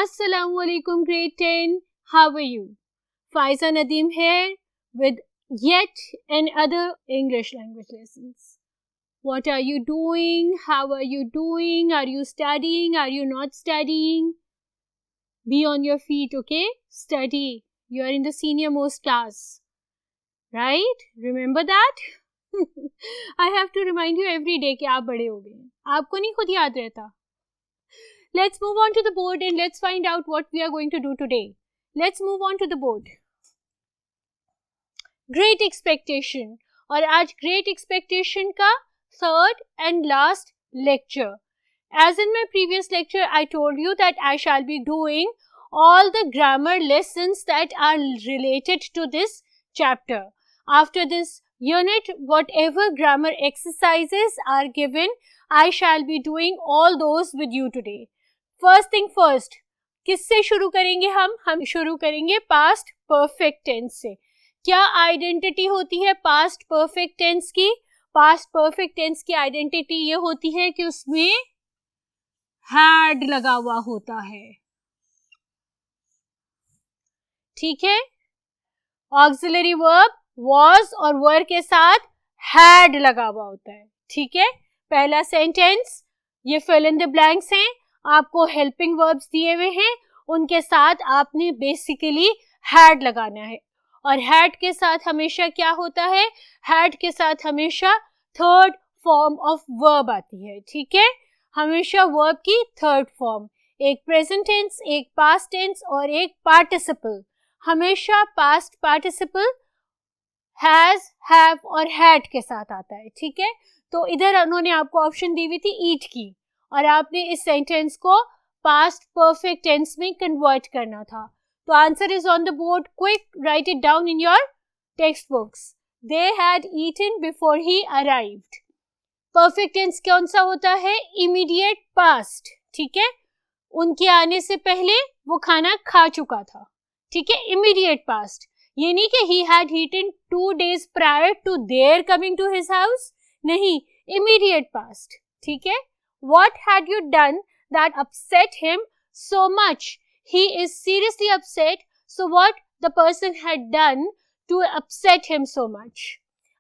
Assalamualaikum grade 10. How are you? Faiza Nadeem here with yet another English language lessons. What are you doing? How are you doing? Are you studying? Are you not studying? Be on your feet, okay? Study. You are in the senior most class. Right? Remember that? I have to remind you every day कि आप बड़े हो गए. आपको नहीं खुद याद रहता. Let's move on to the board and let's find out what we are going to do today. Let's move on to the board. Great Expectation. और आज Great Expectation का third and last lecture. As in my previous lecture, I told you that I shall be doing all the grammar lessons that are related to this chapter. After this unit, whatever grammar exercises are given, I shall be doing all those with you today. First thing first, किससे शुरू करेंगे हम शुरू करेंगे past perfect tense से. क्या identity होती है पास्ट परफेक्ट टेंस की? पास्ट परफेक्ट टेंस की आइडेंटिटी ये होती है कि उसमें हैड लगा हुआ होता है. ठीक है, ऑक्सिलरी वर्ब was और were के साथ had लगा हुआ होता है. ठीक है, पहला सेंटेंस ये फिल इन द ब्लैंक्स हैं. आपको हेल्पिंग वर्ब्स दिए हुए हैं, उनके साथ आपने बेसिकली हैड लगाना है. और हैड के साथ हमेशा क्या होता है? हैड के साथ हमेशा थर्ड फॉर्म ऑफ वर्ब आती है. ठीक है, हमेशा वर्ब की थर्ड फॉर्म, एक प्रेजेंट टेंस, एक पास्ट टेंस और एक पार्टिसिपल. हमेशा पास्ट पार्टिसिपल हैज, हैव और हैड के साथ आता है. ठीक है, तो इधर उन्होंने आपको ऑप्शन दी हुई थी ईट की और आपने इस सेंटेंस को पास्ट परफेक्ट टेंस में कन्वर्ट करना था. तो answer is on the board. Quick, write it down in your text books. They had eaten before he arrived. Perfect tense कौन सा होता है? Immediate past. ठीक है, उनके आने से पहले वो खाना खा चुका था. ठीक है, इमीडिएट पास्ट. ये नहीं कि he had eaten 2 days prior to their coming to his house. नहीं, immediate past. ठीक है, what had you done that upset him so much? He is seriously upset. So what the person had done to upset him so much?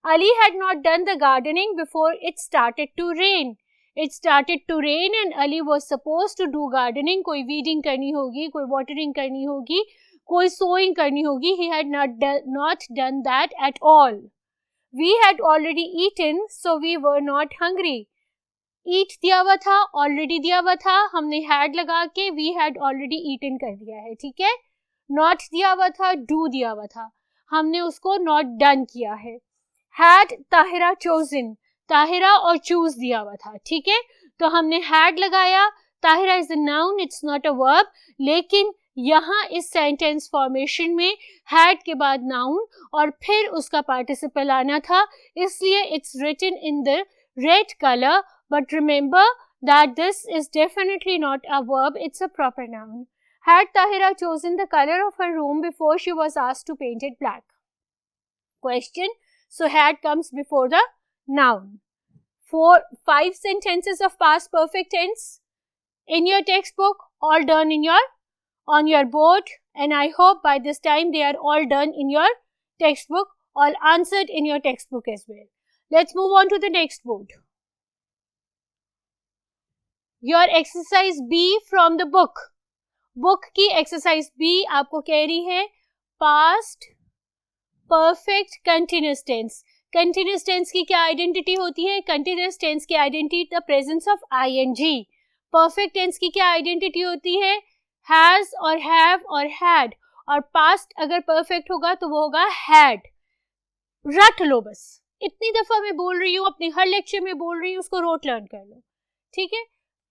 Ali had not done the gardening before it started to rain. It started to rain and Ali was supposed to do gardening. कोई weeding करनी होगी, कोई watering करनी होगी, कोई sewing करनी होगी. He had not done that at all. We had already eaten, so we were not hungry. Eat दिया हुआ था, already दिया हुआ था, हमने had लगा के we had already eaten कर दिया है. ठीक है, not दिया हुआ था, do दिया हुआ था, हमने उसको not done किया है. Had ताहिरा chosen, ताहिरा और choose दिया हुआ था. ठीक है, तो हमने had लगाया. Tahira is a noun, it's not a verb. लेकिन यहाँ इस सेंटेंस फॉर्मेशन में हैड के बाद नाउन और फिर उसका पार्टिसिपल आना था, इसलिए it's written in the red colour. But remember that this is definitely not a verb, it's a proper noun. Had Tahira chosen the colour of her room before she was asked to paint it black? Question. So had comes before the noun. 5 sentences of past perfect tense in your textbook, all done in on your board, and I hope by this time they are all done in your textbook, all answered in your textbook as well. Let's move on to the next board. Your exercise B from the book. Book की exercise B आपको कह रही है past perfect continuous tense. Continuous tense की क्या identity होती है? Continuous tense की identity the presence of ing. Perfect tense की क्या identity होती है? हैज और हैव और हैड. और पास्ट अगर परफेक्ट होगा तो वो होगा हैड. रट लो बस, इतनी दफा मैं बोल रही हूँ, अपने हर लेक्चर में बोल रही हूँ, उसको रोट लर्न कर लो. ठीक है,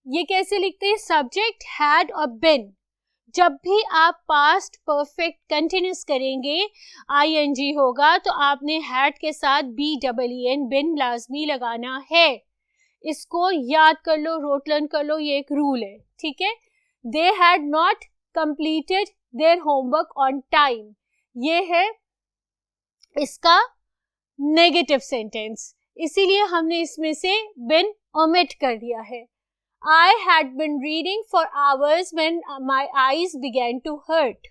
ये कैसे लिखते हैं? सब्जेक्ट हैड और बिन. जब भी आप पास्ट परफेक्ट कंटिन्यूस करेंगे, आईएनजी होगा, तो आपने हैड के साथ BEEN बिन लाजमी लगाना है. इसको याद कर लो, रोट लर्न कर लो, ये एक रूल है. ठीक है, They had not completed their homework on time. ये है इसका नेगेटिव सेंटेंस, इसीलिए हमने इसमें से बिन ओमिट कर दिया है. I had been reading for hours when my eyes began to hurt.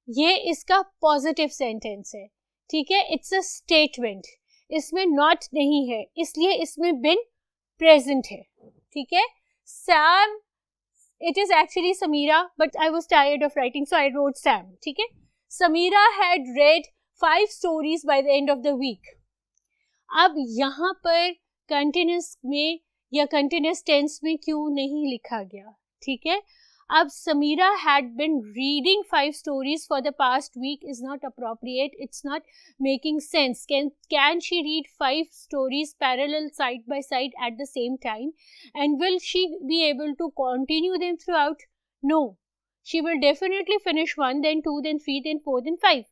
ये इसका पॉजिटिव सेंटेंस है, ठीक है. इट्स अ स्टेटमेंट, इसमें नॉट नहीं है, इसलिए इसमें बिन प्रेजेंट है, ठीक है. Sam, it is actually Samira, but I was tired of writing, so I wrote Sam, ठीक है. Samira had read 5 stories by the end of the week. अब यहाँ पर कंटिन्यूस में या कंटिन्यूस टेंस में क्यों नहीं लिखा गया, ठीक है. अब Samira had been reading 5 stories for the past week is not appropriate. It's not making sense. Can she read 5 stories parallel side by side at the same time? And will she be able to continue them throughout? No. She will definitely finish 1, then 2, then 3, then 4, then 5.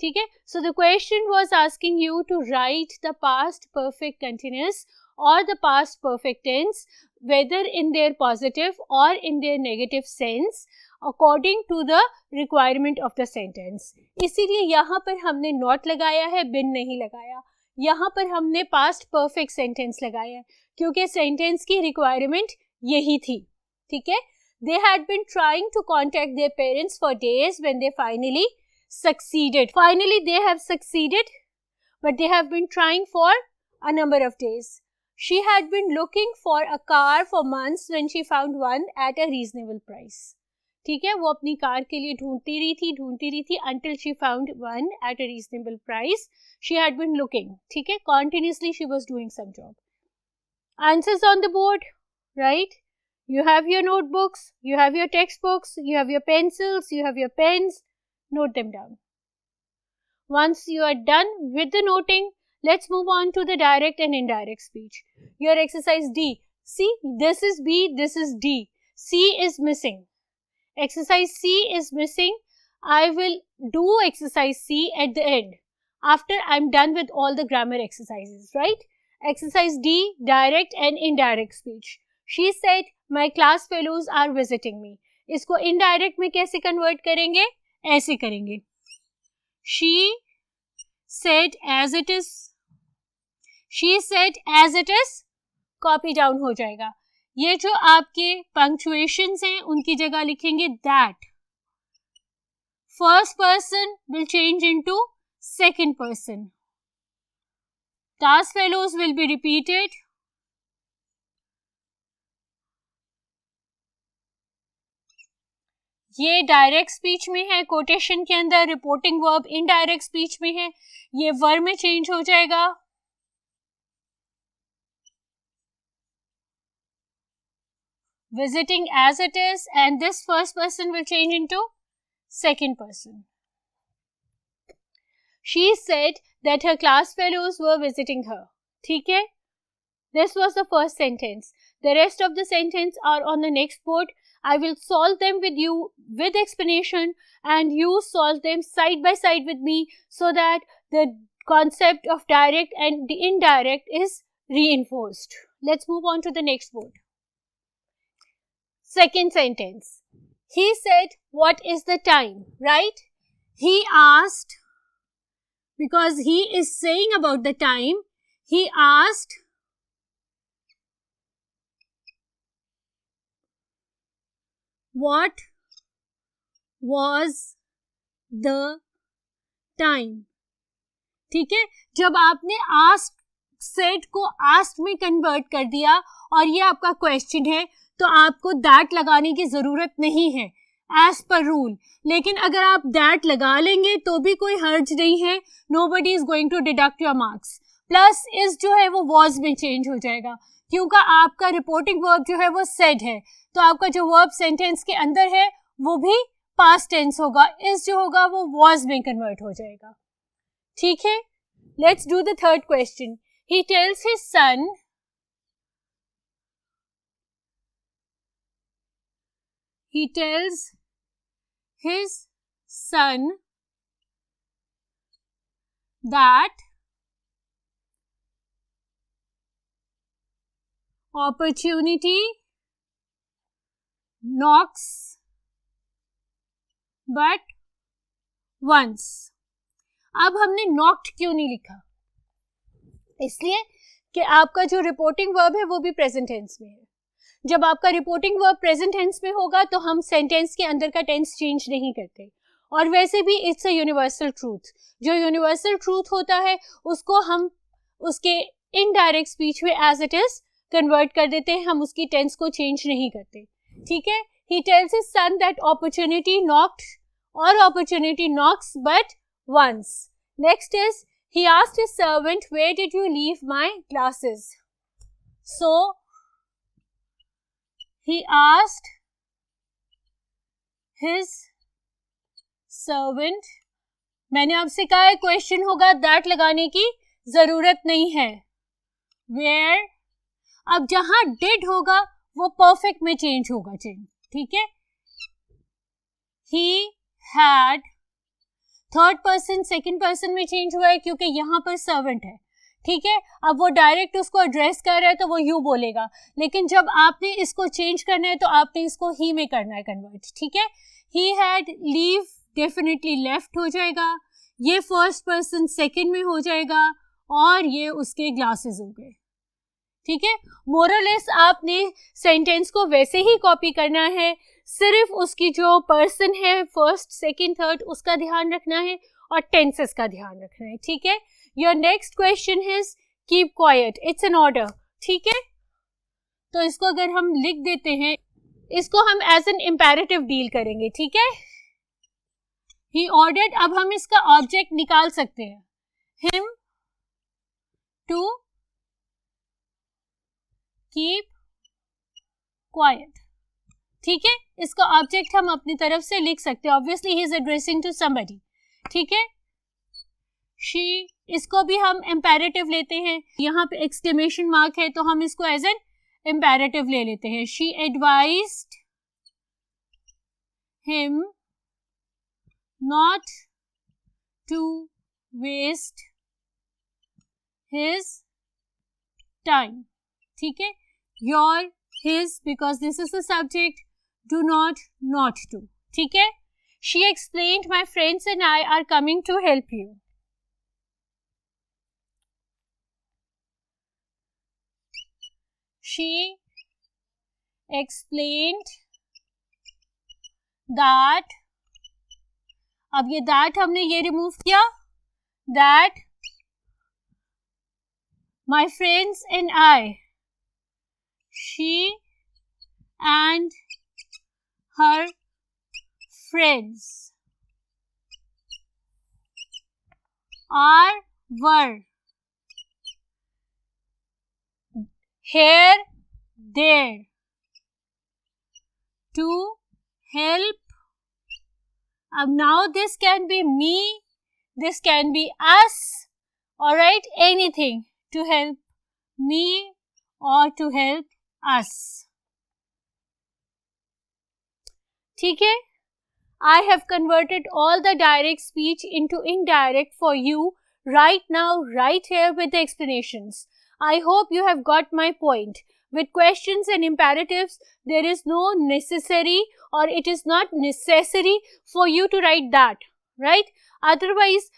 ठीक है. So the question was asking you to write the past perfect continuous or the past perfect tense, whether in their positive or in their negative sense, according to the requirement of the sentence. इसीलिए यहाँ पर हमने not लगाया है, been नहीं लगाया. यहाँ पर हमने past perfect sentence लगाया है, क्योंकि sentence की requirement यही थी, ठीक है. They had been trying to contact their parents for days when they finally succeeded. Finally, they have succeeded, but they have been trying for a number of days. She had been looking for a car for months when she found one at a reasonable price. ठीक है, वो अपनी car के लिए ढूंढती रही थी until she found one at a reasonable price. She had been looking, ठीक है, continuously she was doing some job. Answers on the board, right? You have your notebooks, you have your textbooks, you have your pencils, you have your pens. Note them down. Once you are done with the noting, let's move on to the direct and indirect speech. Your exercise D. See, this is B, this is D. C is missing. Exercise C is missing. I will do exercise C at the end, after I'm done with all the grammar exercises, right? Exercise D, direct and indirect speech. She said, my class fellows are visiting me. इसको indirect में कैसे convert करेंगे? ऐसे करेंगे. She said as it is. She said as it is. Copy down हो जाएगा. ये जो आपके punctuations हैं उनकी जगह लिखेंगे that. First person will change into second person. Task fellows will be repeated. ये डायरेक्ट स्पीच में है, कोटेशन के अंदर. रिपोर्टिंग वर्ब इनडायरेक्ट स्पीच में है, ये वर्ब में चेंज हो जाएगा. Visiting as it is, and this first person will change into second person. She said that her class fellows were visiting her. ठीक है? This was the first sentence. The rest of the sentence are on the next board. I will solve them with you with explanation, and you solve them side by side with me, so that the concept of direct and the indirect is reinforced. Let's move on to the next board. Second sentence. He said, what is the time, right? He asked, because he is saying about the time, he asked, what was the time? ठीक है, जब आपने ask said को asked में convert कर दिया और ये आपका question है, तो आपको that लगाने की जरूरत नहीं है as per rule. लेकिन अगर आप that लगा लेंगे तो भी कोई हर्ज नहीं है. Nobody is going to deduct your marks. Plus इस जो है वो was में change हो जाएगा, क्योंकि आपका रिपोर्टिंग वर्ब जो है वो said है, तो आपका जो वर्ब सेंटेंस के अंदर है वो भी पास्ट टेंस होगा. इस जो होगा वो was में कन्वर्ट हो जाएगा. ठीक है, let's do the third question. He tells his son, he tells his son that opportunity knocks but once. अब हमने knocked क्यों नहीं लिखा? इसलिए कि आपका जो रिपोर्टिंग वर्ब है वो भी प्रेजेंट टेंस में है. जब आपका रिपोर्टिंग वर्ब प्रेजेंट टेंस में होगा तो हम सेंटेंस के अंदर का टेंस चेंज नहीं करते। और वैसे भी इट्स अ यूनिवर्सल ट्रूथ, जो यूनिवर्सल ट्रूथ होता है उसको हम उसके इनडायरेक्ट स्पीच में एज इट इज कन्वर्ट कर देते हैं, हम उसकी टेंस को चेंज नहीं करते, ठीक है। He tells his son that opportunity knocks but once. Next is, he asked his servant, where did you leave my glasses? So, he asked his servant, मैंने आपसे कहा है क्वेश्चन होगा, दैट लगाने की जरूरत नहीं है। Where, अब जहां did होगा वो परफेक्ट में चेंज होगा, ठीक है। He had, third person second person में चेंज हुआ है क्योंकि यहाँ पर सर्वेंट है, ठीक है। अब वो डायरेक्ट उसको एड्रेस कर रहा है तो वो यू बोलेगा, लेकिन जब आपने इसको चेंज करना है तो आपने इसको ही में करना है कन्वर्ट, ठीक है। He had, leave definitely left हो जाएगा, ये फर्स्ट पर्सन सेकंड में हो जाएगा और ये उसके ग्लासेस हो गए, ठीक है। मोरलेस आपने सेंटेंस को वैसे ही कॉपी करना है, सिर्फ उसकी जो पर्सन है फर्स्ट सेकंड थर्ड उसका ध्यान रखना है और टेंसेस का ध्यान रखना है, ठीक है। Your next question is keep quiet, it's an order, ठीक है। तो इसको अगर हम लिख देते हैं, इसको हम एज एन इंपेरेटिव डील करेंगे, ठीक है। ही ऑर्डर्ड, अब हम इसका ऑब्जेक्ट निकाल सकते हैं, हिम टू कीप क्वाइट, ठीक है। इसका ऑब्जेक्ट हम अपनी तरफ से लिख सकते हैं, obviously he is addressing to somebody, ठीक है। शी, इसको भी हम इंपेरेटिव लेते हैं, यहाँ पे एक्सक्लेमेशन मार्क है तो हम इसको एज एन इंपेरेटिव ले लेते हैं। She advised him not to waste his time, ठीक है। Your, his, because this is the subject, do not to, ठीक है। She explained, my friends and I are coming to help you. She explained that, अब ये that हमने ये remove किया, that my friends and I, she and her friends were here there to help. अब now this can be me, this can be us, alright, anything to help me or to help us, ठीक है। I have converted all the direct speech into indirect for you right now, right here with the explanations. I hope you have got my point. With questions and imperatives, there is no necessary or it is not necessary for you to write that, right? Otherwise,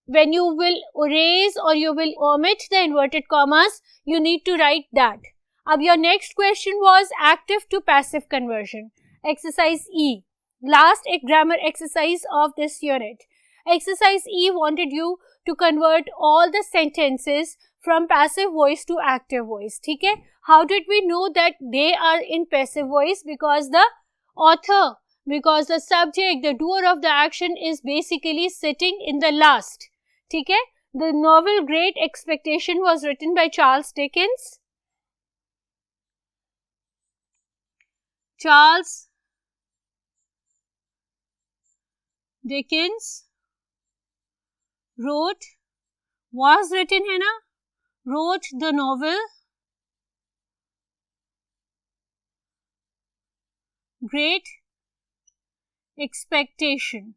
when you will erase or you will omit the inverted commas, you need to write that. अब your next question was active to passive conversion. Exercise E, last grammar exercise of this unit. Exercise E wanted you to convert all the sentences from passive voice to active voice, ठीक है। How did we know that they are in passive voice? Because the author, because the subject, the doer of the action is basically sitting in the last, ठीक है। The novel Great Expectation was written by Charles Dickens. Charles Dickens wrote, was written है ना, wrote the novel Great Expectation.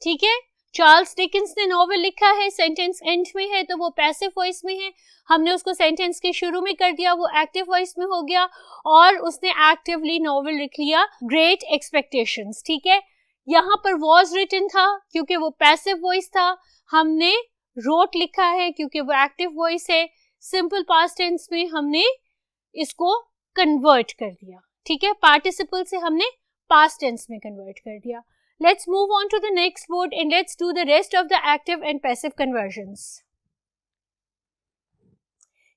ठीक है, Charles Dickens ने novel लिखा है, sentence and में है तो वो पैसिव वॉइस में है, हमने उसको सेंटेंस के शुरू में कर दिया, वो एक्टिव वॉइस में हो गया और उसने एक्टिवली नॉवेल लिख लिया ग्रेट एक्सपेक्टेशंस, ठीक है। यहाँ पर वॉज रिटन था क्योंकि वो पैसिव वॉइस था, हमने wrote लिखा है क्योंकि वो एक्टिव वॉइस है, सिंपल पास्ट टेंस में हमने इसको कन्वर्ट कर दिया, ठीक है, पार्टिसिपल से हमने पास्ट टेंस में कन्वर्ट कर दिया. Let's move on to the next word and let's do the rest of the active and passive conversions.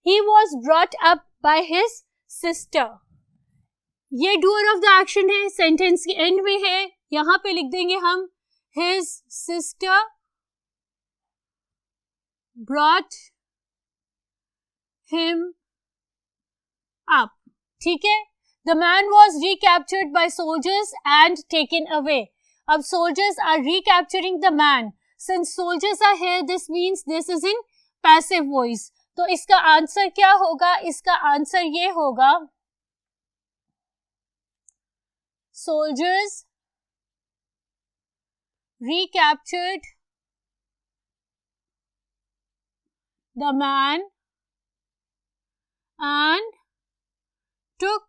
He was brought up by his sister. ये doer of the action है, sentence के end में है, यहाँ पे लिख देंगे हम his sister brought him up. ठीक है. The man was recaptured by soldiers and taken away. अब soldiers are recapturing the man. Since soldiers are here, this means this is in passive voice. तो इसका आंसर क्या होगा? इसका answer ये होगा soldiers recaptured the man and took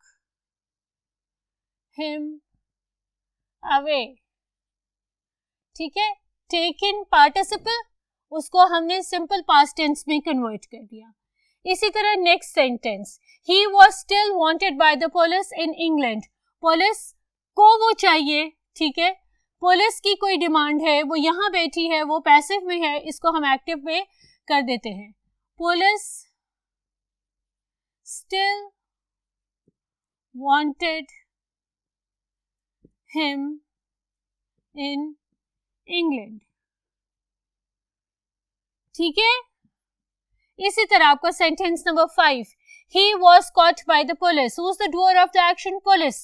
him away. ठीक है, टेकन पार्टिसिपल, उसको हमने सिंपल पास्ट टेंस में कन्वर्ट कर दिया. इसी तरह next sentence, he was still wanted by the police in England. Police को वो चाहिए, ठीक है, पुलिस की कोई डिमांड है, वो यहाँ बैठी है, वो पैसिव में है, इसको हम एक्टिव में कर देते हैं. Police still wanted him in England. ठीक है. इसी तरह आपका sentence number 5, he was caught by the police. Who is the doer of the action? Police.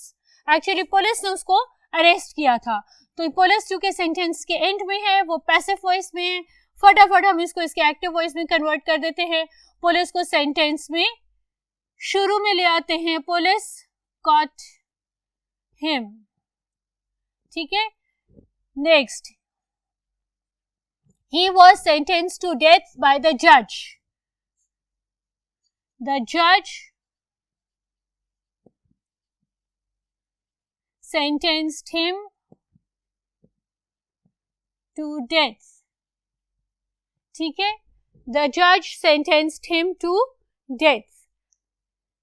Actually police ने उसको अरेस्ट किया था. तो पुलिस चूंकि सेंटेंस के एंड में है, वो पैसिव वॉइस में है, फटाफट हम इसको इसके एक्टिव वॉइस में कन्वर्ट कर देते हैं. पुलिस को सेंटेंस में शुरू में ले आते हैं, पुलिस कॉट हिम. ठीक है. Next, he was sentenced to death by the judge. The judge sentenced him to death. ठीक है. The judge sentenced him to death.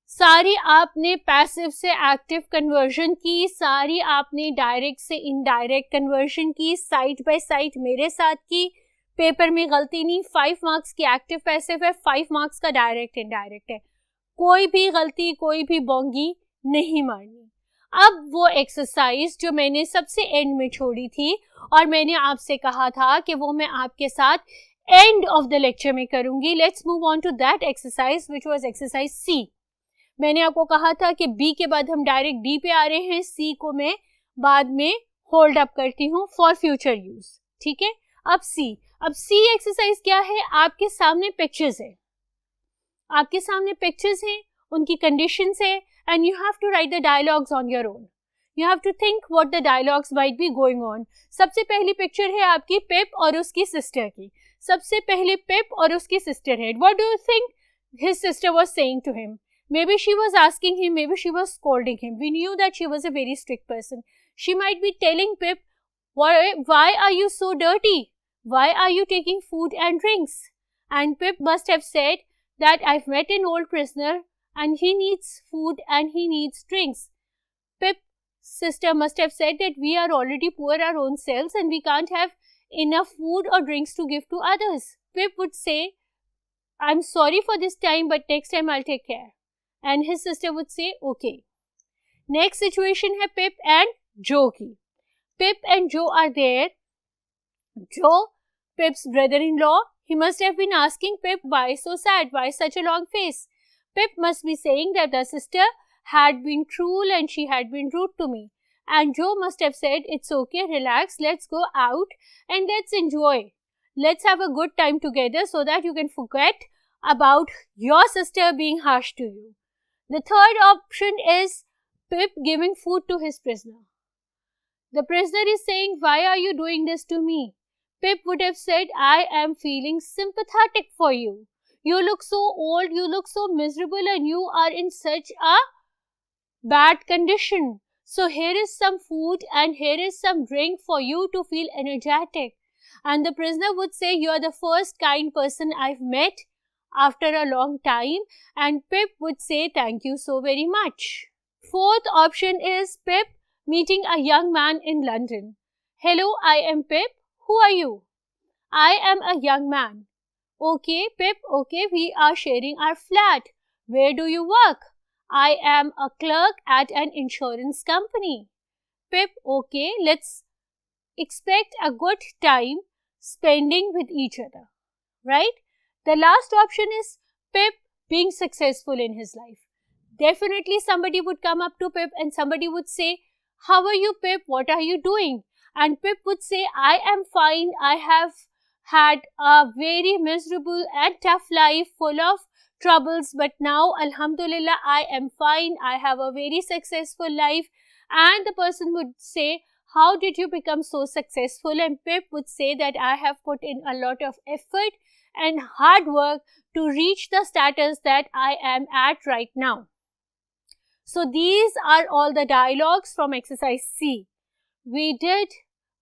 सारी आपने पैसिव से एक्टिव कन्वर्जन की, सारी आपने डायरेक्ट से इनडायरेक्ट कन्वर्जन की, साइड बाय साइड मेरे साथ की. पेपर में गलती नहीं. 5 मार्क्स की एक्टिव पैसिव है, 5 मार्क्स का डायरेक्ट इनडायरेक्ट है. कोई भी गलती, कोई भी बोंगी नहीं मारनी. अब वो एक्सरसाइज जो मैंने सबसे एंड में छोड़ी थी और मैंने आपसे कहा था कि वो मैं आपके साथ एंड ऑफ द लेक्चर में करूंगी. Let's move on to that exercise which was exercise C. मैंने आपको कहा था कि बी के बाद हम डायरेक्ट डी पे आ रहे हैं, सी को मैं बाद में होल्ड अप करती हूँ फॉर फ्यूचर यूज. ठीक है. अब सी एक्सरसाइज क्या है? आपके सामने पिक्चर्स है, आपके सामने पिक्चर्स हैं, उनकी कंडीशंस है, and you have to write the dialogues on your own. You have to think what the dialogues might be going on. सबसे पहली पिक्चर है आपकी पिप और उसकी सिस्टर की. सबसे पहले पिप और उसकी सिस्टर है. What do you think his sister was saying to him? Maybe she was asking him, maybe she was scolding him. We knew that she was a very strict person. She might be telling Pip, why are you so dirty? Why are you taking food and drinks? And Pip must have said that I've met an old prisoner and he needs food and he needs drinks. Pip's sister must have said that we are already poor our own selves and we can't have enough food or drinks to give to others. Pip would say, I'm sorry for this time, but next time I'll take care. And his sister would say, okay. Next situation है Pip and Joe की. Pip and Joe are there. Joe, Pip's brother-in-law, he must have been asking Pip, why so sad? Why such a long face? Pip must be saying that the sister had been cruel and she had been rude to me. And Joe must have said, it's okay, relax, let's go out and let's enjoy. Let's have a good time together so that you can forget about your sister being harsh to you. The third option is Pip giving food to his prisoner. The prisoner is saying, why are you doing this to me? Pip would have said, I am feeling sympathetic for you. You look so old, you look so miserable and you are in such a bad condition. So here is some food and here is some drink for you to feel energetic. and the prisoner would say, "You are the first kind person I've met after a long time," and Pip would say, "Thank you so very much." Fourth option is Pip meeting a young man in London. "Hello, I am Pip. Who are you?" "I am a young man." "Okay, Pip, okay, we are sharing our flat. Where do you work?" "I am a clerk at an insurance company." "Pip, okay, let's expect a good time spending with each other," right? The last option is Pip being successful in his life. Definitely somebody would come up to Pip and somebody would say, "How are you, Pip? What are you doing?" And Pip would say, "I am fine. I have had a very miserable and tough life full of troubles, but now, Alhamdulillah, I am fine. I have a very successful life." And the person would say, "How did you become so successful?" And Pip would say that I have put in a lot of effort and hard work to reach the status that I am at right now. So these are all the dialogues from exercise C. We did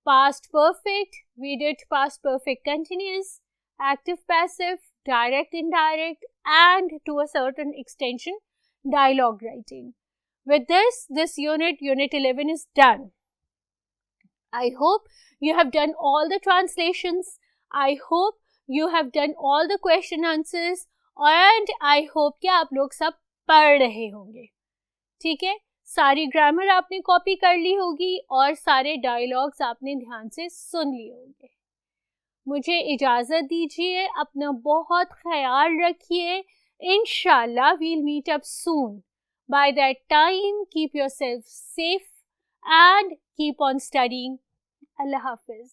past perfect, we did past perfect continuous, active passive, direct indirect, and to a certain extension dialogue writing. With this unit 11 is done. I hope you have done all the translations. I hope you have done all the question answers, and I hope कि आप लोग सब पढ़ रहे होंगे. ठीक है, सारी ग्रामर आपने कॉपी कर ली होगी और सारे डायलॉग्स आपने ध्यान से सुन लिए होंगे. मुझे इजाज़त दीजिए, अपना बहुत ख्याल रखिए. इंशाल्लाह we'll meet up soon. By that time, keep yourself safe and keep on studying. Allah Hafiz.